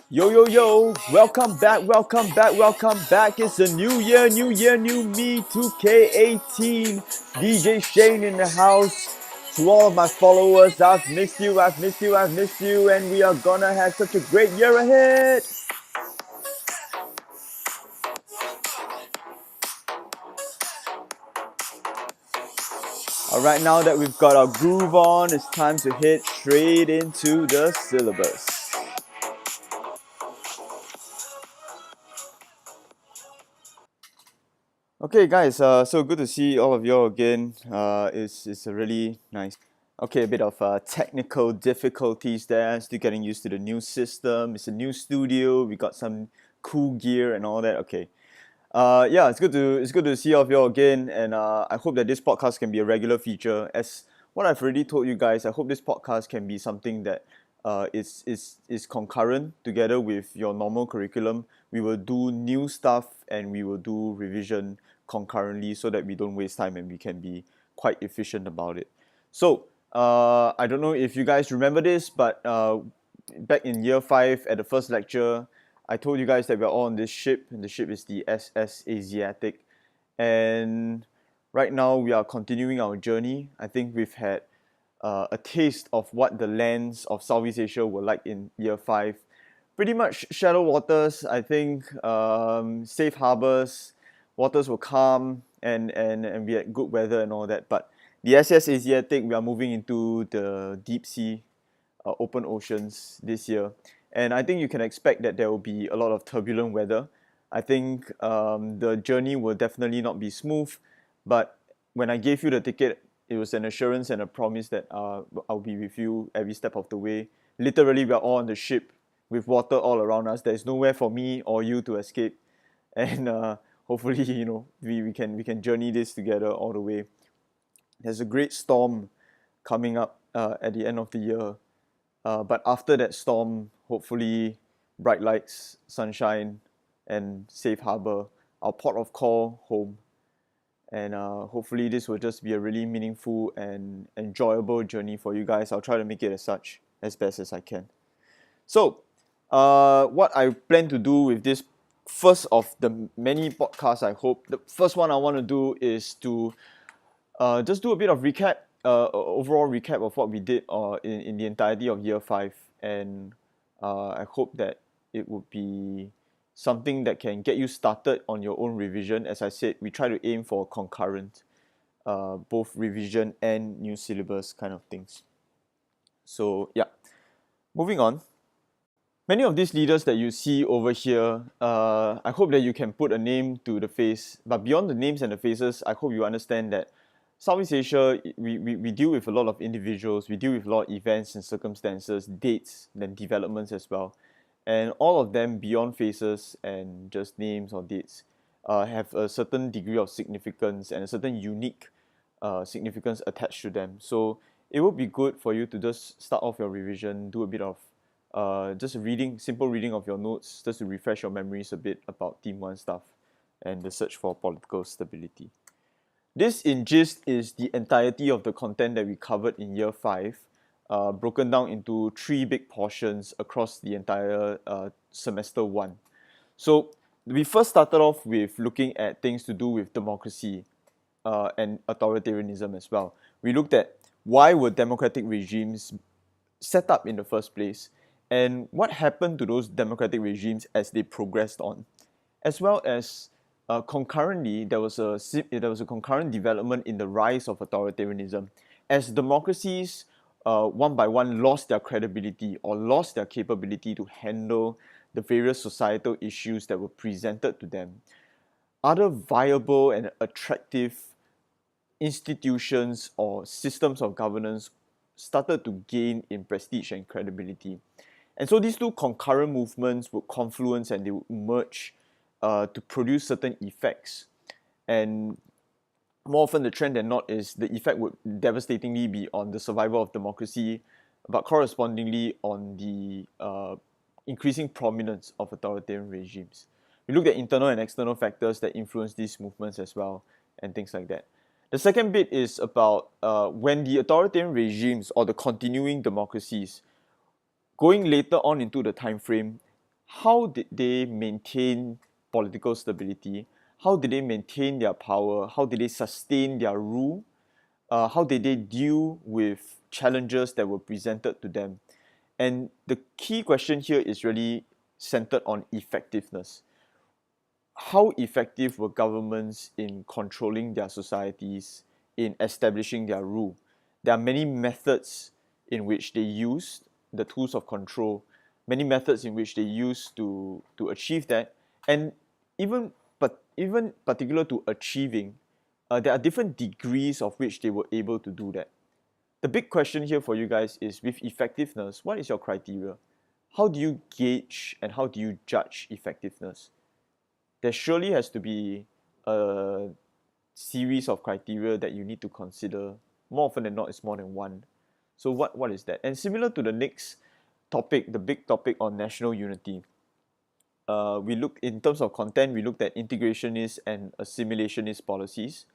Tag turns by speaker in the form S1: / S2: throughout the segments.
S1: Yo, yo, yo, welcome back. It's a new year, new me, 2K18. DJ Shane in the house. To all of my followers, I've missed you, and we are gonna have such a great year ahead. Alright, now that we've got our groove on, it's time to hit straight into the syllabus. Okay, guys, so good to see all of you again. It's a really nice. Okay, a bit of technical difficulties there. Still getting used to the new system. It's a new studio. We got some cool gear and all that. Okay. Yeah, it's good to see all of you again, and I hope that this podcast can be a regular feature. As what I've already told you guys, I hope this podcast can be something that is concurrent together with your normal curriculum. We will do new stuff and we will do revision concurrently so that we don't waste time and we can be quite efficient about it. So I don't know if you guys remember this, but back in year 5 at the first lecture, I told you guys that we're all on this ship, and the ship is the SS Asiatic. And right now we are continuing our journey. I think we've had a taste of what the lands of Southeast Asia were like in year 5. Pretty much shallow waters, I think, safe harbors, waters were calm, and we had good weather and all that. But the SS Asiatic, we are moving into the deep sea, open oceans this year. And I think you can expect that there will be a lot of turbulent weather. I think the journey will definitely not be smooth, but when I gave you the ticket, it was an assurance and a promise that I'll be with you every step of the way. Literally, we're all on the ship with water all around us. There's nowhere for me or you to escape, and hopefully, we can journey this together all the way. There's a great storm coming up at the end of the year. But after that storm, hopefully bright lights, sunshine, and safe harbor, our port of call home. And hopefully this will just be a really meaningful and enjoyable journey for you guys. I'll try to make it as such, as best as I can. So, what I plan to do with this first of the many podcasts, I hope, the first one I want to do is to just do a bit of recap, overall recap of what we did in the entirety of year 5, and I hope that it would be something that can get you started on your own revision. As I said, we try to aim for concurrent, both revision and new syllabus kind of things. So yeah, moving on. Many of these leaders that you see over here, I hope that you can put a name to the face. But beyond the names and the faces, I hope you understand that Southeast Asia, we deal with a lot of individuals, we deal with a lot of events and circumstances, dates, and developments as well. And all of them, beyond faces and just names or dates, have a certain degree of significance and a certain unique significance attached to them. So it would be good for you to just start off your revision, do a bit of just simple reading of your notes, just to refresh your memories a bit about Team 1 stuff and the search for political stability. This in gist is the entirety of the content that we covered in year 5, broken down into 3 big portions across the entire semester 1. So we first started off with looking at things to do with democracy and authoritarianism as well. We looked at why were democratic regimes set up in the first place, and what happened to those democratic regimes as they progressed on, as well as concurrently, there was a concurrent development in the rise of authoritarianism as democracies one by one lost their credibility or lost their capability to handle the various societal issues that were presented to them. Other viable and attractive institutions or systems of governance started to gain in prestige and credibility. And so these two concurrent movements would confluence and they would merge to produce certain effects. And more often the trend than not is the effect would devastatingly be on the survival of democracy, but correspondingly on the increasing prominence of authoritarian regimes. We looked at internal and external factors that influence these movements as well, and things like that. The second bit is about when the authoritarian regimes or the continuing democracies, going later on into the time frame, how did they maintain political stability? How did they maintain their power? How did they sustain their rule? How did they deal with challenges that were presented to them? And the key question here is really centered on effectiveness. How effective were governments in controlling their societies, in establishing their rule? There are many methods in which they used the tools of control, many methods in which they used to achieve that, and even particular to achieving, there are different degrees of which they were able to do that. The big question here for you guys is, with effectiveness, what is your criteria? How do you gauge and how do you judge effectiveness? There surely has to be a series of criteria that you need to consider. More often than not, it's more than one. So what is that? And similar to the next topic, the big topic on national unity, we looked in terms of content, we looked at integrationist and assimilationist policies,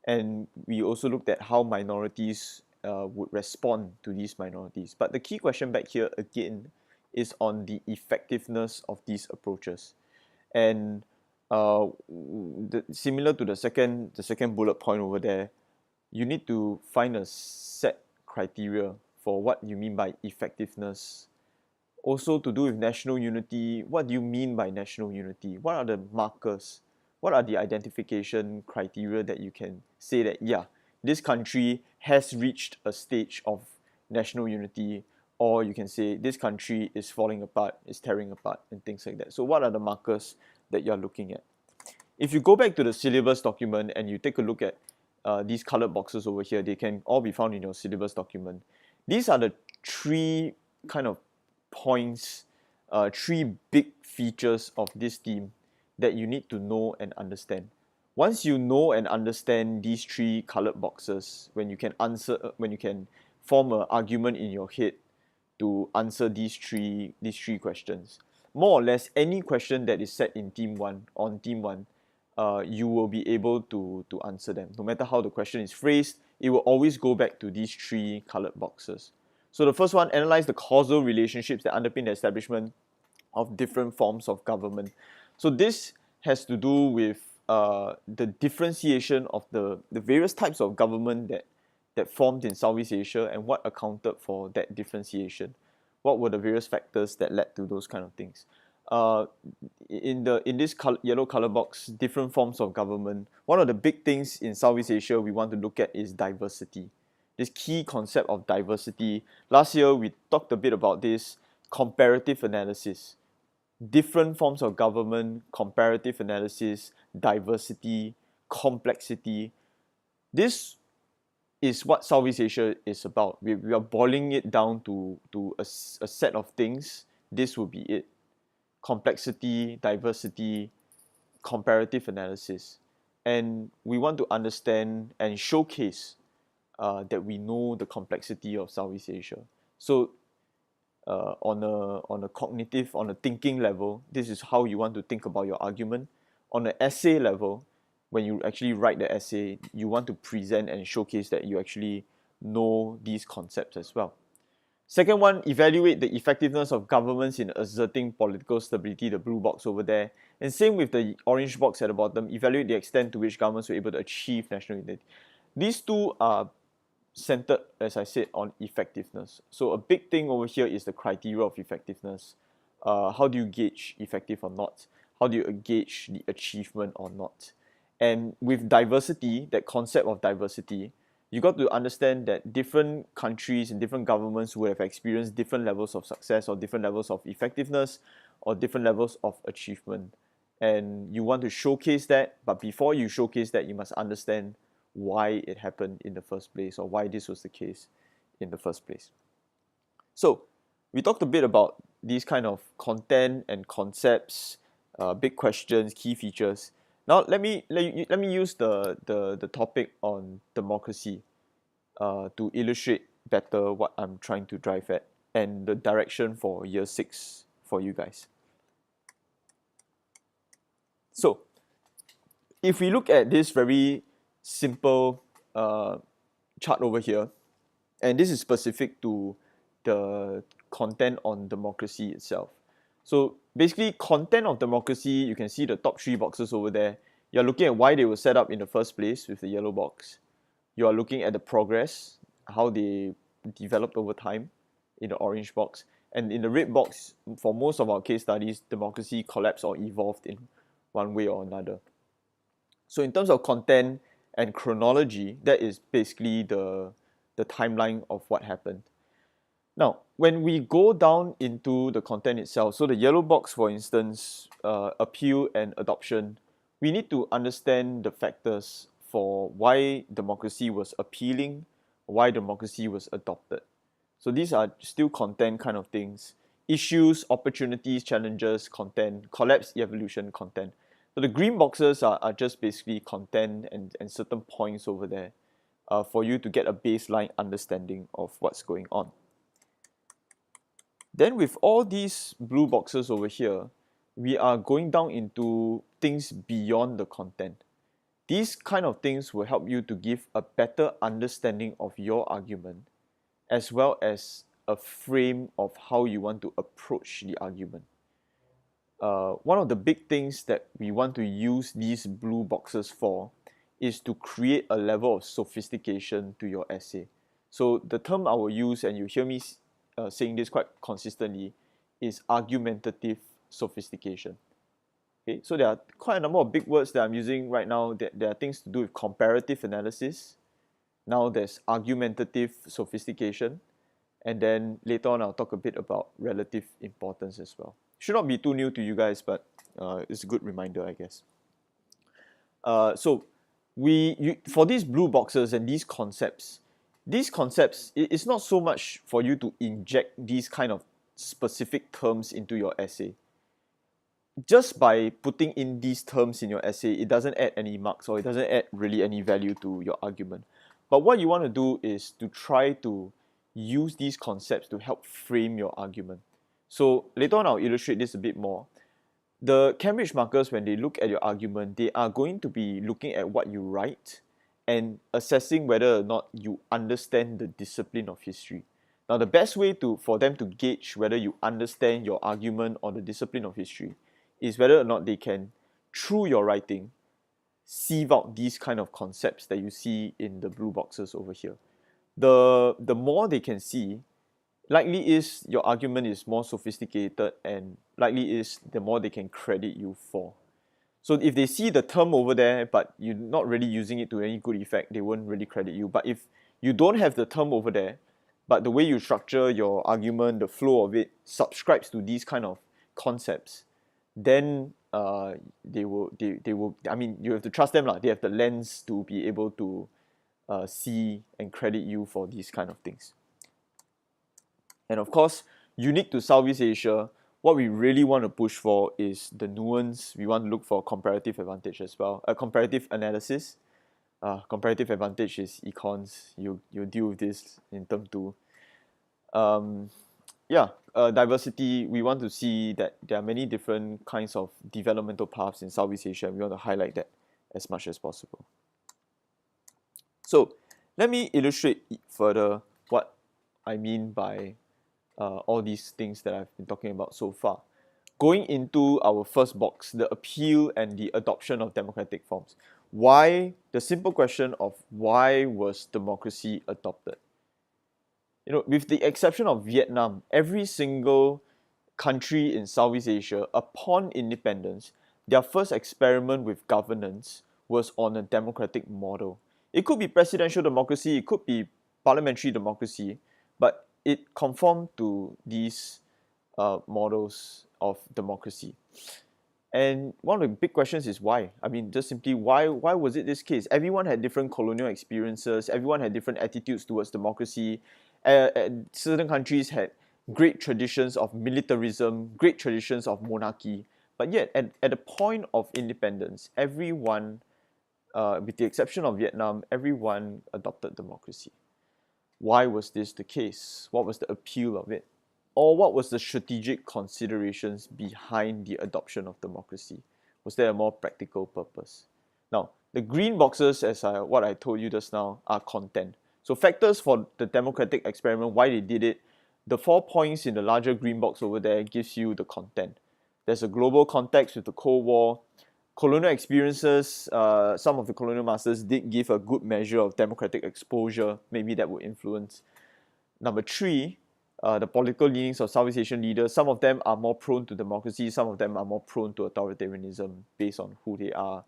S1: and we also looked at how minorities would respond to these minorities. But the key question back here again is on the effectiveness of these approaches. And similar to the second bullet point over there, you need to find a set criteria for what you mean by effectiveness. Also to do with national unity, what do you mean by national unity? What are the markers? What are the identification criteria that you can say that, yeah, this country has reached a stage of national unity, or you can say this country is falling apart, is tearing apart, and things like that. So what are the markers that you're looking at? If you go back to the syllabus document and you take a look at these colored boxes over here, they can all be found in your syllabus document. These are the three kind of points, three big features of this theme that you need to know and understand. Once you know and understand these three colored boxes, when you can form an argument in your head to answer these three questions, more or less any question that is set in theme one, you will be able to answer them. No matter how the question is phrased, it will always go back to these three colored boxes. So the first one, analyze the causal relationships that underpin the establishment of different forms of government. So this has to do with the differentiation of the various types of government that formed in Southeast Asia, and what accounted for that differentiation. What were the various factors that led to those kind of things? In this yellow color box, different forms of government. One of the big things in Southeast Asia we want to look at is diversity. This key concept of diversity. Last year we talked a bit about this comparative analysis. Different forms of government, comparative analysis, diversity, complexity. This is what Southeast Asia is about. We are boiling it down to a set of things. This will be it. Complexity, diversity, comparative analysis. And we want to understand and showcase that we know the complexity of Southeast Asia. So on a cognitive, on a thinking level, this is how you want to think about your argument. On the essay level, when you actually write the essay, you want to present and showcase that you actually know these concepts as well. Second one, evaluate the effectiveness of governments in asserting political stability, the blue box over there. And same with the orange box at the bottom, evaluate the extent to which governments were able to achieve national unity. These two are centered, as I said, on effectiveness. So a big thing over here is the criteria of effectiveness. How do you gauge effective or not? How do you gauge the achievement or not? And with diversity, that concept of diversity, you got to understand that different countries and different governments will have experienced different levels of success or different levels of effectiveness or different levels of achievement. And you want to showcase that, but before you showcase that, you must understand why it happened in the first place, or why this was the case in the first place. So we talked a bit about these kind of content and concepts, big questions, key features. Now let me use the topic on democracy to illustrate better what I'm trying to drive at and the direction for year 6 for you guys. So if we look at this very simple chart over here, and this is specific to the content on democracy itself. So basically, content of democracy, you can see the top 3 boxes over there. You're looking at why they were set up in the first place with the yellow box. You are looking at the progress, how they developed over time in the orange box. And in the red box, for most of our case studies, democracy collapsed or evolved in one way or another. So in terms of content and chronology, that is basically the timeline of what happened. Now, when we go down into the content itself, so the yellow box, for instance, appeal and adoption, we need to understand the factors for why democracy was appealing, why democracy was adopted. So these are still content kind of things. Issues, opportunities, challenges, content, collapse, evolution, content. So the green boxes are just basically content and certain points over there for you to get a baseline understanding of what's going on. Then with all these blue boxes over here, we are going down into things beyond the content. These kind of things will help you to give a better understanding of your argument, as well as a frame of how you want to approach the argument. One of the big things that we want to use these blue boxes for is to create a level of sophistication to your essay. So the term I will use, and you hear me saying this quite consistently, is argumentative sophistication. Okay, so there are quite a number of big words that I'm using right now. There are things to do with comparative analysis. Now there's argumentative sophistication. And then later on, I'll talk a bit about relative importance as well. Should not be too new to you guys, but it's a good reminder, I guess. So for these blue boxes and these concepts, it's not so much for you to inject these kind of specific terms into your essay. Just by putting in these terms in your essay, it doesn't add any marks, or it doesn't add really any value to your argument. But what you want to do is to try to use these concepts to help frame your argument. So later on, I'll illustrate this a bit more. The Cambridge markers, when they look at your argument, they are going to be looking at what you write and assessing whether or not you understand the discipline of history. Now, the best way for them to gauge whether you understand your argument or the discipline of history is whether or not they can, through your writing, sieve out these kind of concepts that you see in the blue boxes over here. The more they can see, likely is your argument is more sophisticated, and likely is the more they can credit you for. So if they see the term over there, but you're not really using it to any good effect, they won't really credit you. But if you don't have the term over there, but the way you structure your argument, the flow of it, subscribes to these kind of concepts, then they will. I mean, you have to trust them, lah. They have the lens to be able to see and credit you for these kind of things. And of course, unique to Southeast Asia, what we really want to push for is the nuance. We want to look for comparative advantage as well. Comparative analysis. Comparative advantage is econs. You deal with this in term 2. Diversity. We want to see that there are many different kinds of developmental paths in Southeast Asia, and we want to highlight that as much as possible. So let me illustrate further what I mean by all these things that I've been talking about so far. Going into our first box, the appeal and the adoption of democratic forms. Why? The simple question of why was democracy adopted? With the exception of Vietnam, every single country in Southeast Asia, upon independence, their first experiment with governance was on a democratic model. It could be presidential democracy, it could be parliamentary democracy, but it conformed to these models of democracy. And one of the big questions is why? I mean, just simply why was it this case? Everyone had different colonial experiences, everyone had different attitudes towards democracy. Certain countries had great traditions of militarism, great traditions of monarchy, but yet at the point of independence, everyone, with the exception of Vietnam, everyone adopted democracy. Why was this the case? What was the appeal of it? or what was the strategic considerations behind the adoption of democracy? Was there a more practical purpose? Now, the green boxes, what I told you just now, are content. So factors for the democratic experiment, why they did it, the 4 points in the larger green box over there gives you the content. There's a global context with the Cold War, colonial experiences. Some of the colonial masters did give a good measure of democratic exposure. Maybe that would influence. Number 3, the political leanings of Southeast Asian leaders. Some of them are more prone to democracy. Some of them are more prone to authoritarianism based on who they are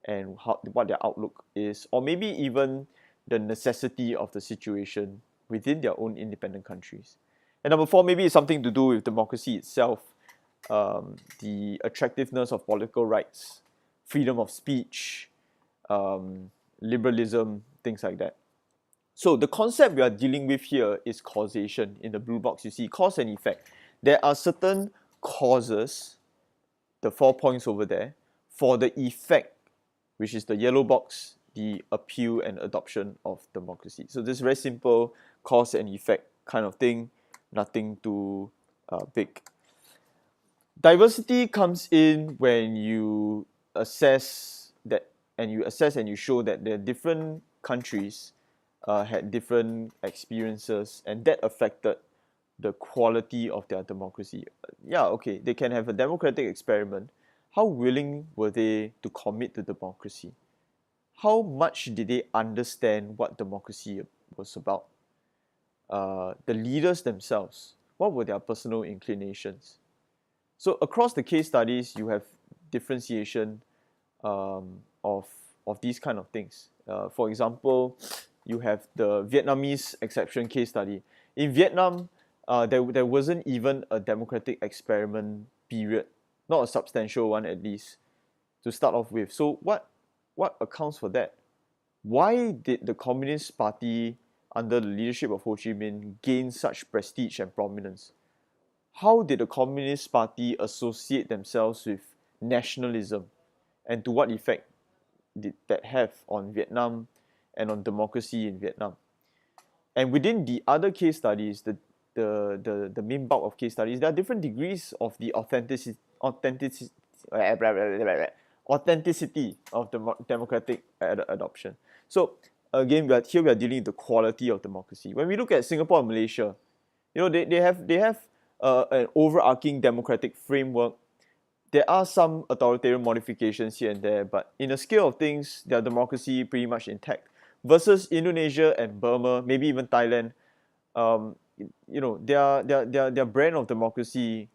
S1: and what their outlook is, or maybe even the necessity of the situation within their own independent countries. And number 4, maybe it's something to do with democracy itself, the attractiveness of political rights, freedom of speech, liberalism, things like that. So the concept we are dealing with here is causation. In the blue box, you see cause and effect. There are certain causes, the 4 points over there, for the effect, which is the yellow box, the appeal and adoption of democracy. So this is very simple cause and effect kind of thing, nothing too big. Diversity comes in when you assess that, and you show that the different countries had different experiences, and that affected the quality of their democracy. Yeah, okay, they can have a democratic experiment. How willing were they to commit to democracy? How much did they understand what democracy was about? The leaders themselves, what were their personal inclinations? So across the case studies, you have differentiation of these kind of things. For example, you have the Vietnamese exception case study. In Vietnam, there wasn't even a democratic experiment period, not a substantial one at least, to start off with. So what accounts for that? Why did the Communist Party under the leadership of Ho Chi Minh gain such prestige and prominence? How did the Communist Party associate themselves with nationalism, and to what effect did that have on Vietnam and on democracy in Vietnam? And within the other case studies, the main bulk of case studies, there are different degrees of the authenticity of the democratic adoption. So again, we are dealing with the quality of democracy. When we look at Singapore and Malaysia, they have an overarching democratic framework. There are some authoritarian modifications here and there, but in the scale of things, their democracy pretty much intact. Versus Indonesia and Burma, maybe even Thailand, their brand of democracy,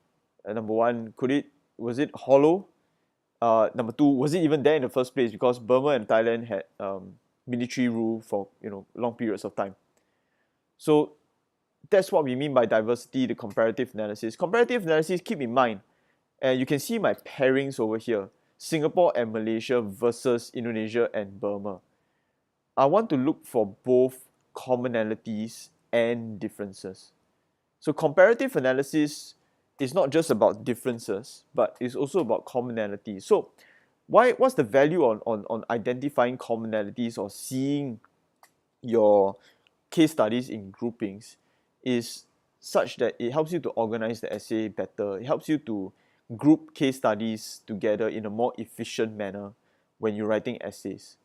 S1: number one, was it hollow? Number two, was it even there in the first place? Because Burma and Thailand had military rule for long periods of time. So that's what we mean by diversity, the comparative analysis. Comparative analysis, keep in mind, and you can see my pairings over here, Singapore and Malaysia versus Indonesia and Burma. I want to look for both commonalities and differences. So comparative analysis is not just about differences, but it's also about commonalities. So what's the value on identifying commonalities or seeing your case studies in groupings is such that it helps you to organize the essay better. It helps you to group case studies together in a more efficient manner when you're writing essays.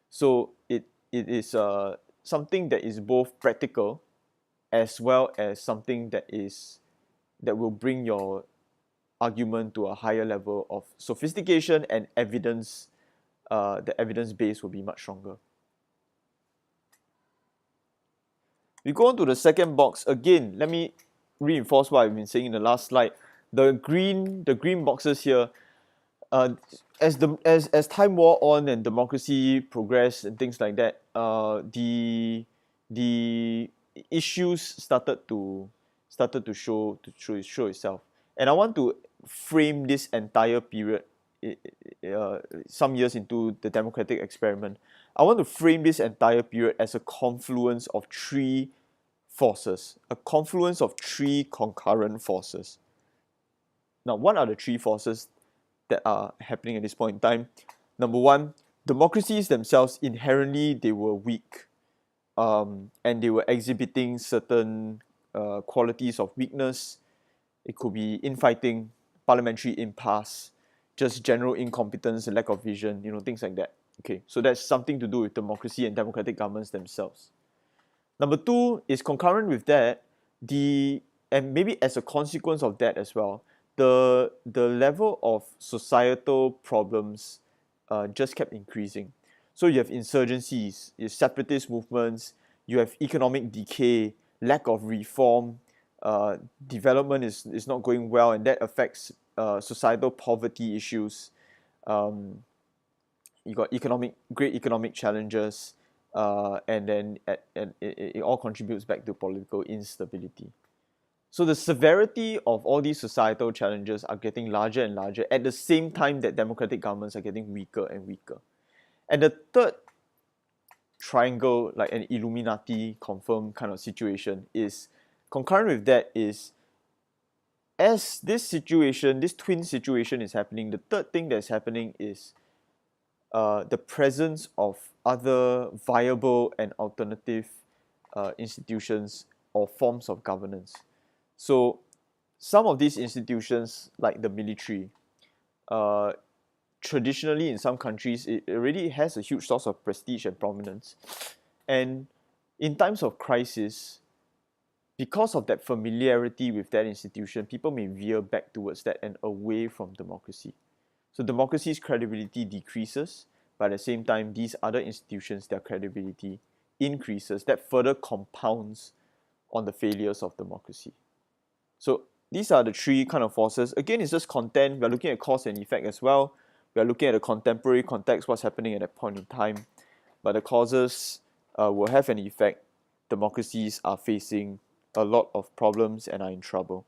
S1: So it is something that is both practical as well as something that will bring your argument to a higher level of sophistication and evidence. The evidence base will be much stronger. We go on to the second box. Again, let me reinforce what I've been saying in the last slide. The green boxes here, as time wore on and democracy progressed and things like that, the issues started to show itself. And I want to frame this entire period, some years into the democratic experiment. I want to frame this entire period as a confluence of three forces, a confluence of three concurrent forces. Now, what are the three forces that are happening at this point in time? Number one, democracies themselves, inherently, they were weak, and they were exhibiting certain qualities of weakness. It could be infighting, parliamentary impasse, just general incompetence and lack of vision, things like that. Okay, so that's something to do with democracy and democratic governments themselves. Number two is concurrent with that, and maybe as a consequence of that as well, the level of societal problems just kept increasing. So you have insurgencies, you have separatist movements, you have economic decay, lack of reform, development is not going well, and that affects societal poverty issues. Um, you got great economic challenges, and then it all contributes back to political instability. So the severity of all these societal challenges are getting larger and larger at the same time that democratic governments are getting weaker and weaker. And the third triangle, like an Illuminati confirmed kind of situation, is concurrent with that is, as this twin situation is happening, the third thing that's happening is the presence of other viable and alternative institutions or forms of governance. So some of these institutions, like the military, uh, traditionally in some countries, it already has a huge source of prestige and prominence. And in times of crisis, because of that familiarity with that institution, people may veer back towards that and away from democracy. So democracy's credibility decreases, but at the same time, these other institutions, their credibility increases. That further compounds on the failures of democracy. So these are the three kind of forces. Again, it's just content. We're looking at cause and effect as well. We're looking at the contemporary context, what's happening at that point in time. But the causes will have an effect. Democracies are facing a lot of problems and are in trouble.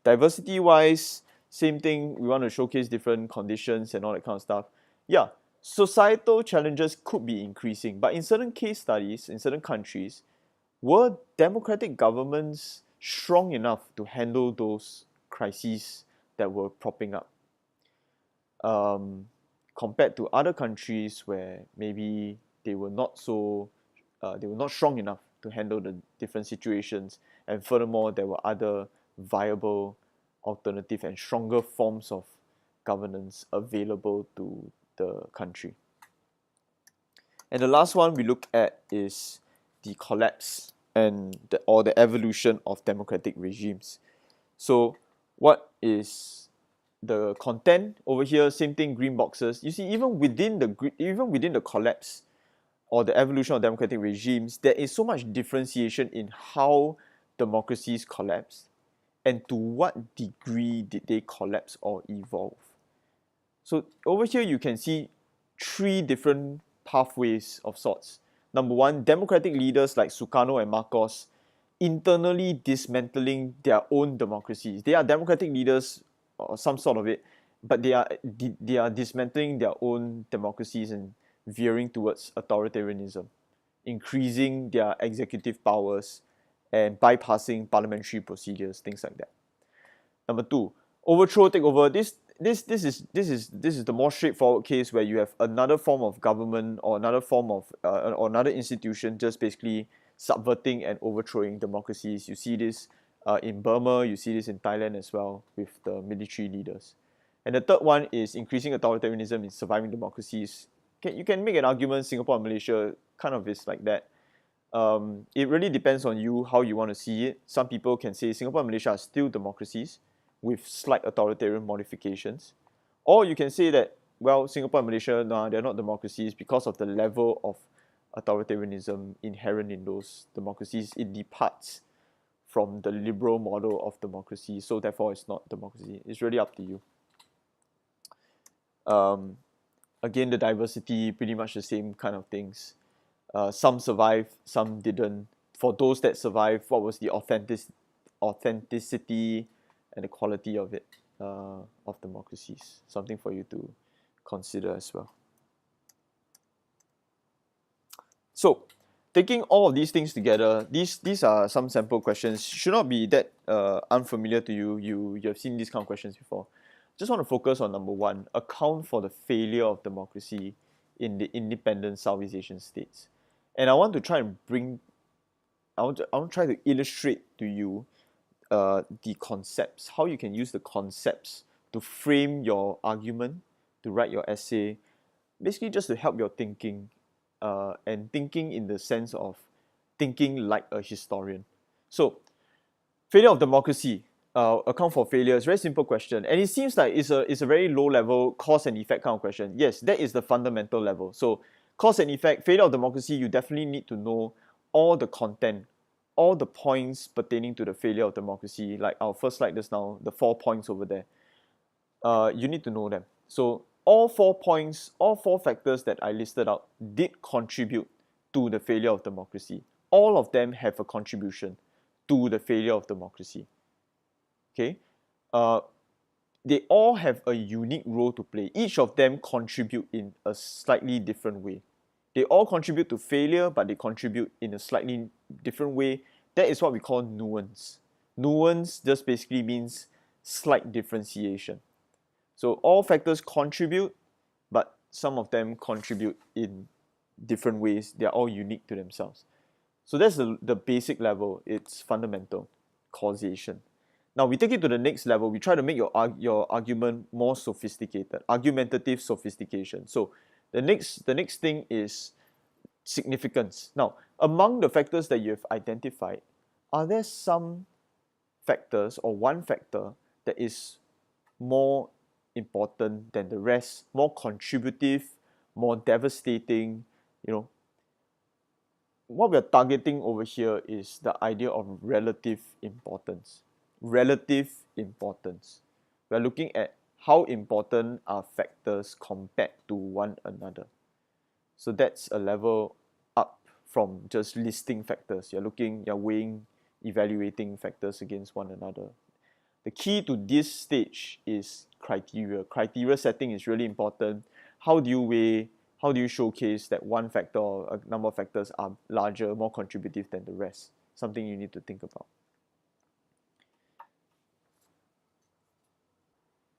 S1: Diversity-wise, same thing. We want to showcase different conditions and all that kind of stuff. Yeah, societal challenges could be increasing, but in certain case studies, in certain countries, were democratic governments strong enough to handle those crises that were propping up, compared to other countries where maybe they were not strong enough to handle the different situations, and furthermore there were other viable, alternative and stronger forms of governance available to the country. And the last one we look at is the collapse or the evolution of democratic regimes. So what is the content over here? Same thing, green boxes. You see, even within the collapse or the evolution of democratic regimes, there is so much differentiation in how democracies collapse and to what degree did they collapse or evolve. So over here you can see three different pathways of sorts. Number one, democratic leaders like Sukarno and Marcos internally dismantling their own democracies. They are democratic leaders or some sort of it, but they are dismantling their own democracies and veering towards authoritarianism, increasing their executive powers and bypassing parliamentary procedures, things like that. Number two, overthrow, takeover. This is the more straightforward case where you have another form of government or another form of or another institution just basically subverting and overthrowing democracies. You see this in Burma, you see this in Thailand as well with the military leaders. And the third one is increasing authoritarianism in surviving democracies. You can make an argument Singapore and Malaysia kind of is like that. It really depends on you how you want to see it. Some people can say Singapore and Malaysia are still democracies with slight authoritarian modifications. Or you can say that, well, Singapore and Malaysia, no, they're not democracies because of the level of authoritarianism inherent in those democracies. It departs from the liberal model of democracy, so therefore it's not democracy. It's really up to you. Again, the diversity, pretty much the same kind of things. Some survived, some didn't. For those that survived, what was the authenticity and the quality of it, of democracies? Something for you to consider as well. So, taking all of these things together, these are some sample questions. Should not be that unfamiliar to you. You have seen these kind of questions before. Just want to focus on number one: account for the failure of democracy in the independent Southeast Asian states. And I want to try to illustrate to you the concepts, how you can use the concepts to frame your argument, to write your essay, basically just to help your thinking, and thinking in the sense of thinking like a historian. So, failure of democracy, account for failure, is a very simple question, and it seems like it's a very low level cause and effect kind of question. Yes, that is the fundamental level. So, cause and effect, failure of democracy, you definitely need to know all the content, all the points pertaining to the failure of democracy, like our first slide just now, the 4 points over there. You need to know them. So all 4 points, all 4 factors that I listed out did contribute to the failure of democracy. All of them have a contribution to the failure of democracy. Okay, they all have a unique role to play. Each of them contribute in a slightly different way. They all contribute to failure, but they contribute in a slightly different way. That is what we call nuance. Nuance just basically means slight differentiation. So all factors contribute, but some of them contribute in different ways. They are all unique to themselves. So that's the basic level. It's fundamental causation. Now we take it to the next level. We try to make your argument more sophisticated, argumentative sophistication. So the next thing is significance. Now, among the factors that you have identified, are there some factors or one factor that is more important than the rest, more contributive, more devastating? You know, what we're targeting over here is the idea of relative importance. Relative importance. We're looking at how important are factors compared to one another. So that's a level up from just listing factors. You're weighing, evaluating factors against one another. The key to this stage is criteria. Criteria setting is really important. How do you weigh, how do you showcase that one factor or a number of factors are larger, more contributive than the rest? Something you need to think about.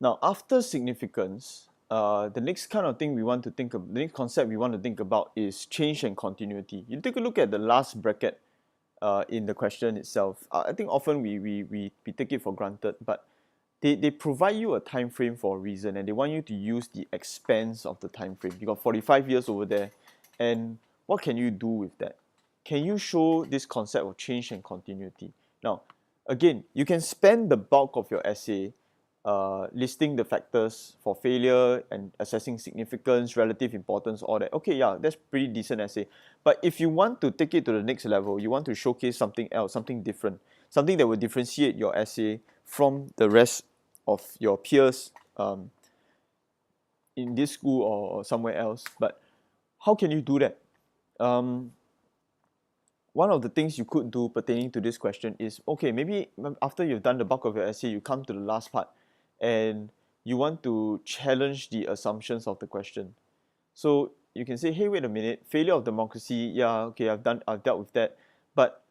S1: Now, after significance, the next kind of thing we want to think of, the next concept we want to think about is change and continuity. You take a look at the last bracket in the question itself. I think often we take it for granted, but they provide you a time frame for a reason, and they want you to use the expanse of the time frame. You got 45 years over there, and what can you do with that? Can you show this concept of change and continuity? Now, again, you can spend the bulk of your essay listing the factors for failure and assessing significance, relative importance, all that. Okay, yeah, that's pretty decent essay. But if you want to take it to the next level, you want to showcase something else, something different, something that will differentiate your essay from the rest of your peers in this school or somewhere else. But how can you do that? One of the things you could do pertaining to this question is, okay, maybe after you've done the bulk of your essay, you come to the last part and you want to challenge the assumptions of the question. So you can say, hey, wait a minute, failure of democracy, yeah, okay, I've dealt with that. But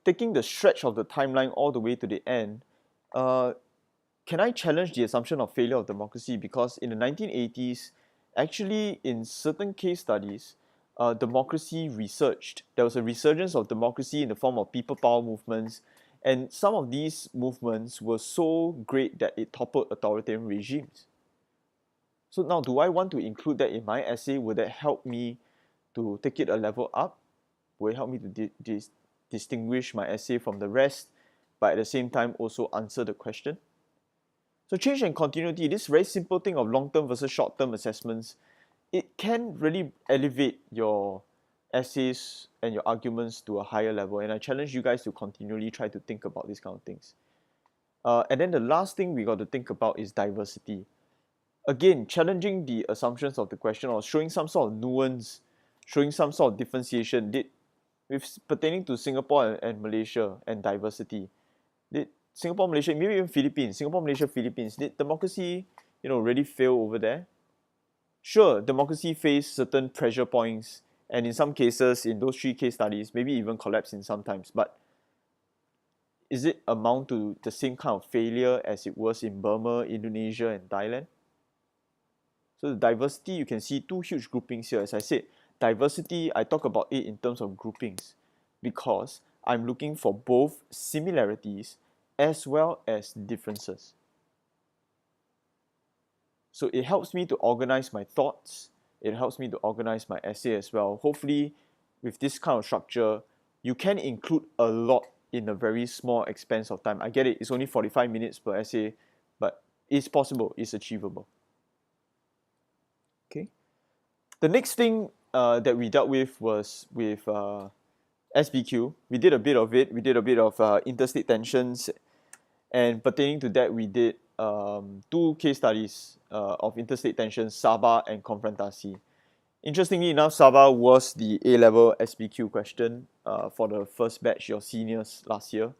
S1: taking the stretch of the timeline all the way to the end, can I challenge the assumption of failure of democracy? Because in the 1980s, actually in certain case studies, democracy resurged. There was a resurgence of democracy in the form of people power movements, and some of these movements were so great that it toppled authoritarian regimes. So now, do I want to include that in my essay? Would that help me to take it a level up? Will it help me to distinguish my essay from the rest, but at the same time also answer the question? So change and continuity, this very simple thing of long-term versus short-term assessments, it can really elevate your essays and your arguments to a higher level. And I challenge you guys to continually try to think about these kind of things. And then the last thing we got to think about is diversity. Again, challenging the assumptions of the question or showing some sort of nuance, showing some sort of differentiation with pertaining to Singapore and Malaysia and diversity. Did Singapore, Malaysia, maybe even Philippines, Singapore, Malaysia, Philippines, did democracy, really fail over there? Sure, democracy faced certain pressure points, and in some cases, in those 3 case studies, maybe even collapse in sometimes. But is it amount to the same kind of failure as it was in Burma, Indonesia, and Thailand? So the diversity, you can see 2 huge groupings here. As I said, diversity, I talk about it in terms of groupings because I'm looking for both similarities as well as differences. So it helps me to organize my thoughts. It helps me to organize my essay as well. Hopefully, with this kind of structure, you can include a lot in a very small expanse of time. I get it, it's only 45 minutes per essay, but it's possible, it's achievable. Okay. The next thing that we dealt with was with SBQ. We did a bit of it. We did a bit of interstate tensions, and pertaining to that, we did two case studies of interstate tensions, Sabah and Konfrontasi. Interestingly enough, Sabah was the A-level SBQ question for the first batch, your seniors last year.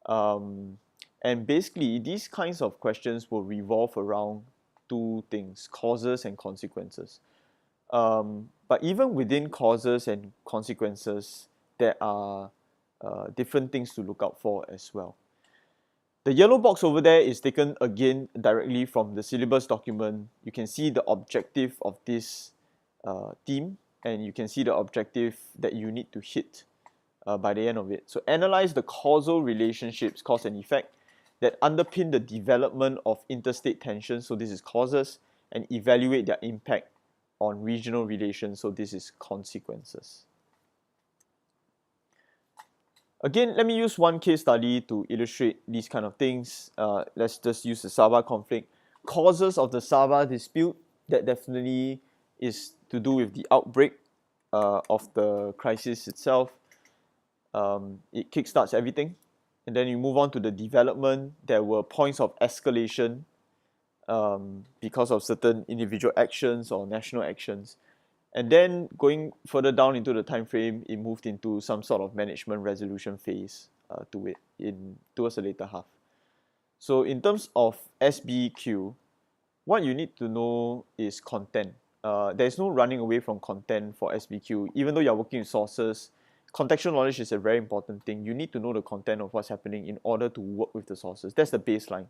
S1: And basically, these kinds of questions will revolve around two things, causes and consequences. But even within causes and consequences, there are different things to look out for as well. The yellow box over there is taken again directly from the syllabus document. You can see the objective of this theme, and you can see the objective that you need to hit by the end of it. So analyze the causal relationships, cause and effect, that underpin the development of interstate tensions, so this is causes, and evaluate their impact on regional relations, so this is consequences. Again, let me use one case study to illustrate these kind of things. Let's just use the Sabah conflict. Causes of the Sabah dispute, that definitely is to do with the outbreak of the crisis itself. It kickstarts everything. And then you move on to the development. There were points of escalation because of certain individual actions or national actions. And then going further down into the time frame, it moved into some sort of management resolution phase to it towards the later half. So in terms of SBQ, what you need to know is content. There's no running away from content for SBQ. Even though you're working with sources, contextual knowledge is a very important thing. You need to know the content of what's happening in order to work with the sources. That's the baseline.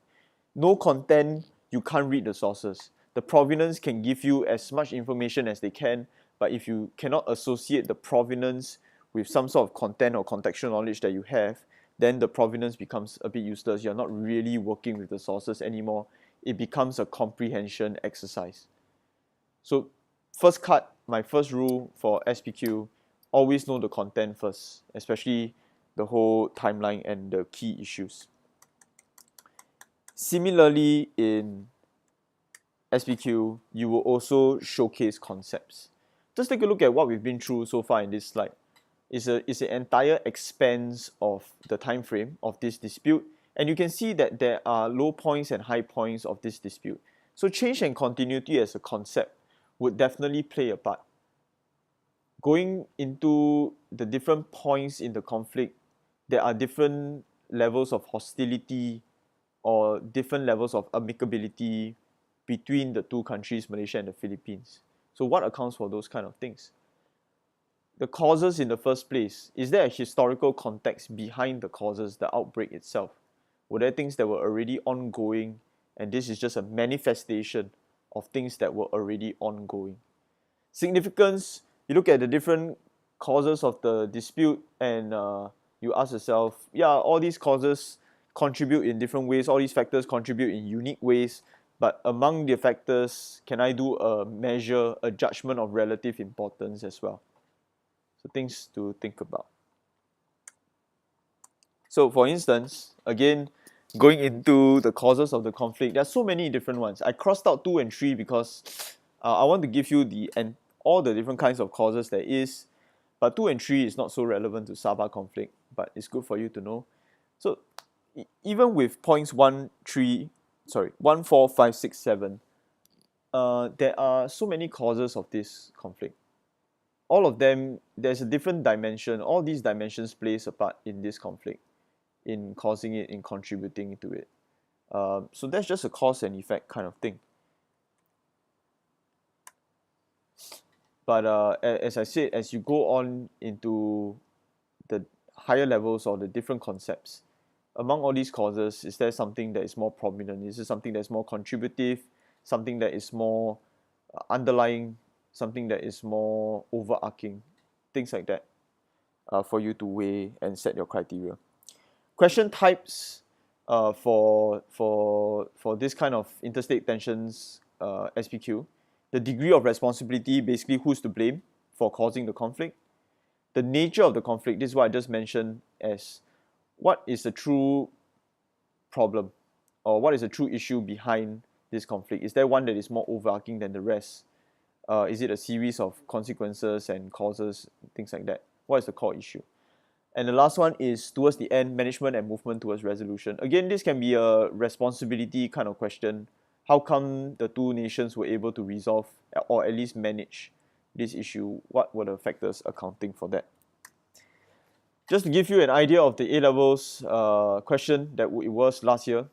S1: No content, you can't read the sources. The provenance can give you as much information as they can, but if you cannot associate the provenance with some sort of content or contextual knowledge that you have, then the provenance becomes a bit useless. You're not really working with the sources anymore. It becomes a comprehension exercise. So first cut, my first rule for SPQ, always know the content first, especially the whole timeline and the key issues. Similarly, in SPQ, you will also showcase concepts. Just take a look at what we've been through so far in this slide. It's an entire expanse of the time frame of this dispute, and you can see that there are low points and high points of this dispute. So change and continuity as a concept would definitely play a part. Going into the different points in the conflict, there are different levels of hostility or different levels of amicability between the two countries, Malaysia and the Philippines. So what accounts for those kind of things? The causes in the first place, is there a historical context behind the causes, the outbreak itself? Were there things that were already ongoing and this is just a manifestation of things that were already ongoing? Significance, you look at the different causes of the dispute and you ask yourself, yeah, all these causes contribute in different ways, all these factors contribute in unique ways, but among the factors, can I do a measure, a judgment of relative importance as well? So things to think about. So for instance, again, going into the causes of the conflict, there are so many different ones. I crossed out 2 and 3 because I want to give you all the different kinds of causes there is, but 2 and 3 is not so relevant to Sabah conflict, but it's good for you to know. So even with points 1, 4, 5, 6, 7, there are so many causes of this conflict. All of them, there's a different dimension. All these dimensions plays a part in this conflict, in causing it, in contributing to it. So that's just a cause and effect kind of thing. But as I said, as you go on into the higher levels or the different concepts, among all these causes, is there something that is more prominent? Is there something that's more contributive? Something that is more underlying? Something that is more overarching? Things like that for you to weigh and set your criteria. Question types, for this kind of interstate tensions SPQ. The degree of responsibility, basically who's to blame for causing the conflict. The nature of the conflict, this is what I just mentioned as what is the true problem or what is the true issue behind this conflict. Is there one that is more overarching than the rest? Is it a series of consequences and causes, things like that? What is the core issue? And the last one is towards the end, management and movement towards resolution. Again, this can be a responsibility kind of question. How come the two nations were able to resolve or at least manage this issue? What were the factors accounting for that? Just to give you an idea of the A-levels question that it was last year,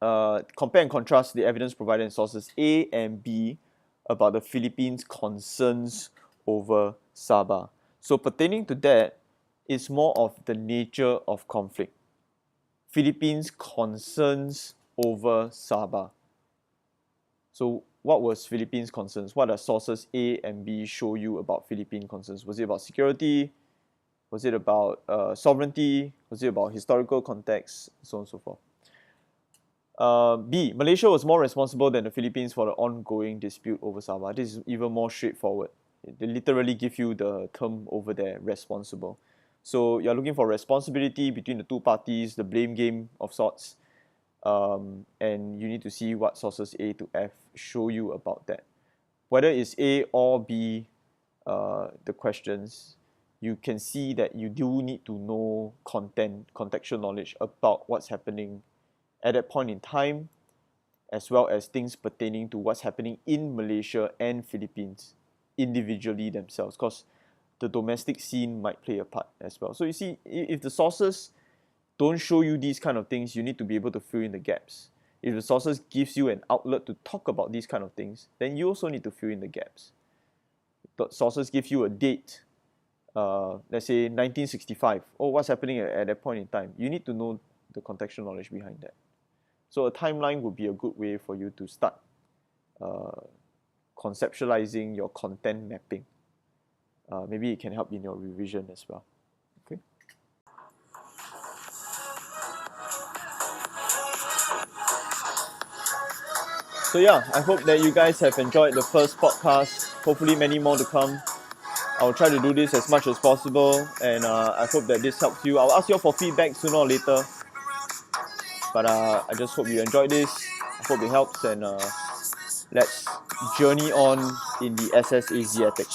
S1: compare and contrast the evidence provided in sources A and B about the Philippines' concerns over Sabah. So pertaining to that, it's more of the nature of conflict. Philippines' concerns over Sabah. So what was Philippines' concerns? What are sources A and B show you about Philippine concerns? Was it about security? Was it about sovereignty? Was it about historical context? So on and so forth. B, Malaysia was more responsible than the Philippines for the ongoing dispute over Sabah. This is even more straightforward. They literally give you the term over there, responsible. So you're looking for responsibility between the two parties, the blame game of sorts, and you need to see what sources A to F show you about that. Whether it's A or B, the questions, you can see that you do need to know contextual knowledge about what's happening at that point in time, as well as things pertaining to what's happening in Malaysia and Philippines individually themselves, because the domestic scene might play a part as well. So you see, if the sources don't show you these kind of things, you need to be able to fill in the gaps. If the sources gives you an outlet to talk about these kind of things, then you also need to fill in the gaps. The sources give you a date, let's say 1965. Oh, what's happening at that point in time? You need to know the contextual knowledge behind that. So a timeline would be a good way for you to start conceptualizing your content mapping. Maybe it can help in your revision as well. Okay. So yeah, I hope that you guys have enjoyed the first podcast. Hopefully many more to come. I'll try to do this as much as possible, and I hope that this helps you. I'll ask you all for feedback sooner or later. But I just hope you enjoyed this. I hope it helps, and let's journey on in the SS Asiatic.